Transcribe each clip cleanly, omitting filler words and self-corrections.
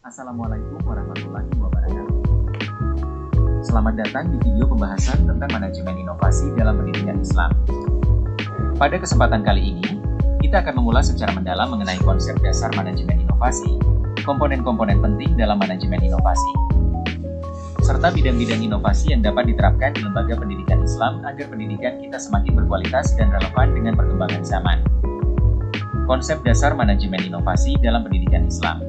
Assalamualaikum warahmatullahi wabarakatuh. Selamat datang di video pembahasan tentang manajemen inovasi dalam pendidikan Islam. Pada kesempatan kali ini, kita akan mengulas secara mendalam mengenai konsep dasar manajemen inovasi, komponen-komponen penting dalam manajemen inovasi, serta bidang-bidang inovasi yang dapat diterapkan di lembaga pendidikan Islam agar pendidikan kita semakin berkualitas dan relevan dengan perkembangan zaman. Konsep dasar manajemen inovasi dalam pendidikan Islam.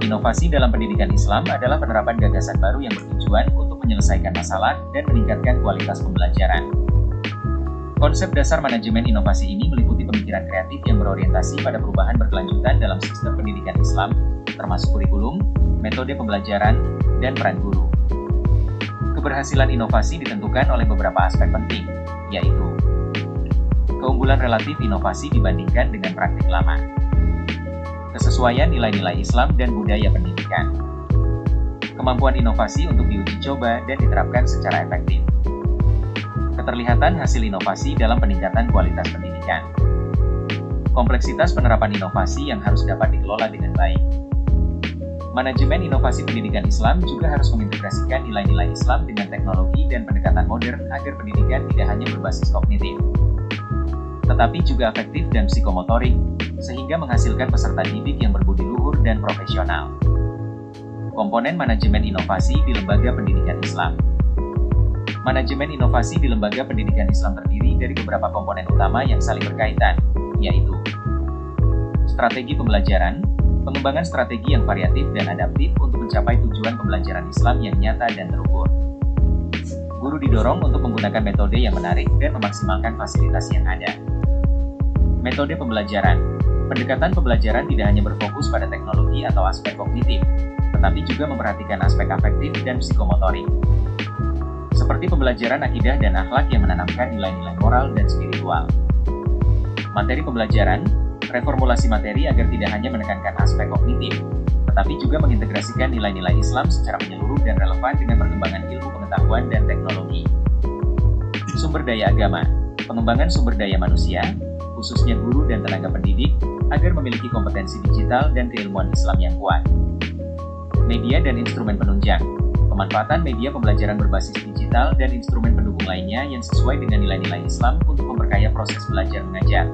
Inovasi dalam pendidikan Islam adalah penerapan gagasan baru yang bertujuan untuk menyelesaikan masalah dan meningkatkan kualitas pembelajaran. Konsep dasar manajemen inovasi ini meliputi pemikiran kreatif yang berorientasi pada perubahan berkelanjutan dalam sistem pendidikan Islam, termasuk kurikulum, metode pembelajaran, dan peran guru. Keberhasilan inovasi ditentukan oleh beberapa aspek penting, yaitu keunggulan relatif inovasi dibandingkan dengan praktik lama, kesesuaian nilai-nilai Islam dan budaya pendidikan, kemampuan inovasi untuk diuji coba dan diterapkan secara efektif, keterlihatan hasil inovasi dalam peningkatan kualitas pendidikan, kompleksitas penerapan inovasi yang harus dapat dikelola dengan baik. Manajemen inovasi pendidikan Islam juga harus mengintegrasikan nilai-nilai Islam dengan teknologi dan pendekatan modern agar pendidikan tidak hanya berbasis kognitif, tetapi juga afektif dan psikomotorik, sehingga menghasilkan peserta didik yang berbudi luhur dan profesional. Komponen manajemen inovasi di lembaga pendidikan Islam. Manajemen inovasi di lembaga pendidikan Islam terdiri dari beberapa komponen utama yang saling berkaitan, yaitu strategi pembelajaran, pengembangan strategi yang variatif dan adaptif untuk mencapai tujuan pembelajaran Islam yang nyata dan terukur. Guru didorong untuk menggunakan metode yang menarik dan memaksimalkan fasilitas yang ada. Metode pembelajaran. Pendekatan pembelajaran tidak hanya berfokus pada teknologi atau aspek kognitif, tetapi juga memperhatikan aspek afektif dan psikomotorik, seperti pembelajaran akidah dan akhlak yang menanamkan nilai-nilai moral dan spiritual. Materi pembelajaran. Reformulasi materi agar tidak hanya menekankan aspek kognitif, tetapi juga mengintegrasikan nilai-nilai Islam secara menyeluruh dan relevan dengan perkembangan ilmu pengetahuan dan teknologi. Sumber daya agama. Pengembangan sumber daya manusia, khususnya guru dan tenaga pendidik, agar memiliki kompetensi digital dan keilmuan Islam yang kuat. Media dan instrumen penunjang. Pemanfaatan media pembelajaran berbasis digital dan instrumen pendukung lainnya yang sesuai dengan nilai-nilai Islam untuk memperkaya proses belajar mengajar.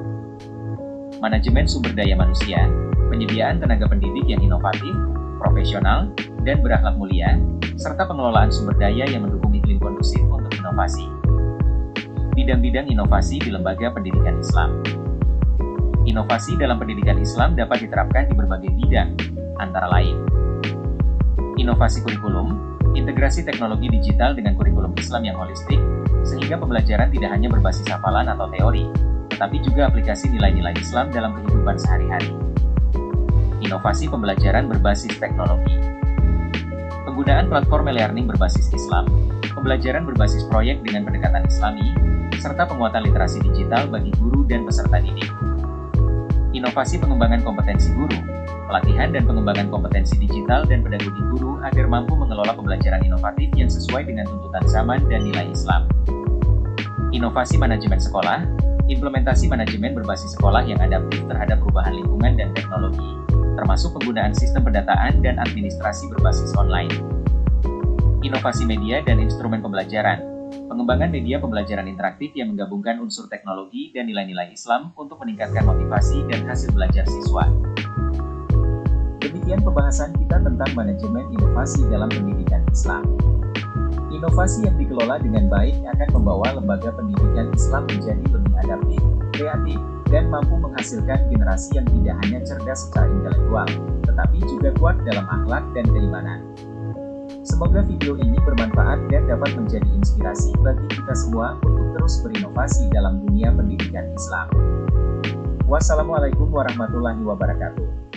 Manajemen sumber daya manusia, penyediaan tenaga pendidik yang inovatif, profesional, dan berakhlak mulia, serta pengelolaan sumber daya yang mendukung iklim kondusif untuk inovasi. Bidang-bidang inovasi di lembaga pendidikan Islam. Inovasi dalam pendidikan Islam dapat diterapkan di berbagai bidang, antara lain inovasi kurikulum, integrasi teknologi digital dengan kurikulum Islam yang holistik, sehingga pembelajaran tidak hanya berbasis hafalan atau teori, tetapi juga aplikasi nilai-nilai Islam dalam kehidupan sehari-hari. Inovasi pembelajaran berbasis teknologi. Penggunaan platform e-learning berbasis Islam, pembelajaran berbasis proyek dengan pendekatan Islami, serta penguatan literasi digital bagi guru dan peserta didik. Inovasi pengembangan kompetensi guru, pelatihan dan pengembangan kompetensi digital dan pedagogi guru agar mampu mengelola pembelajaran inovatif yang sesuai dengan tuntutan zaman dan nilai Islam. Inovasi manajemen sekolah, implementasi manajemen berbasis sekolah yang adaptif terhadap perubahan lingkungan dan teknologi, termasuk penggunaan sistem pendataan dan administrasi berbasis online. Inovasi media dan instrumen pembelajaran, pengembangan media pembelajaran interaktif yang menggabungkan unsur teknologi dan nilai-nilai Islam untuk meningkatkan motivasi dan hasil belajar siswa. Demikian pembahasan kita tentang manajemen inovasi dalam pendidikan Islam. Inovasi yang dikelola dengan baik akan membawa lembaga pendidikan Islam menjadi lebih adaptif, kreatif, dan mampu menghasilkan generasi yang tidak hanya cerdas secara intelektual, tetapi juga kuat dalam akhlak dan keimanan. Semoga video ini bermanfaat dan dapat menjadi inspirasi bagi kita semua untuk terus berinovasi dalam dunia pendidikan Islam. Wassalamualaikum warahmatullahi wabarakatuh.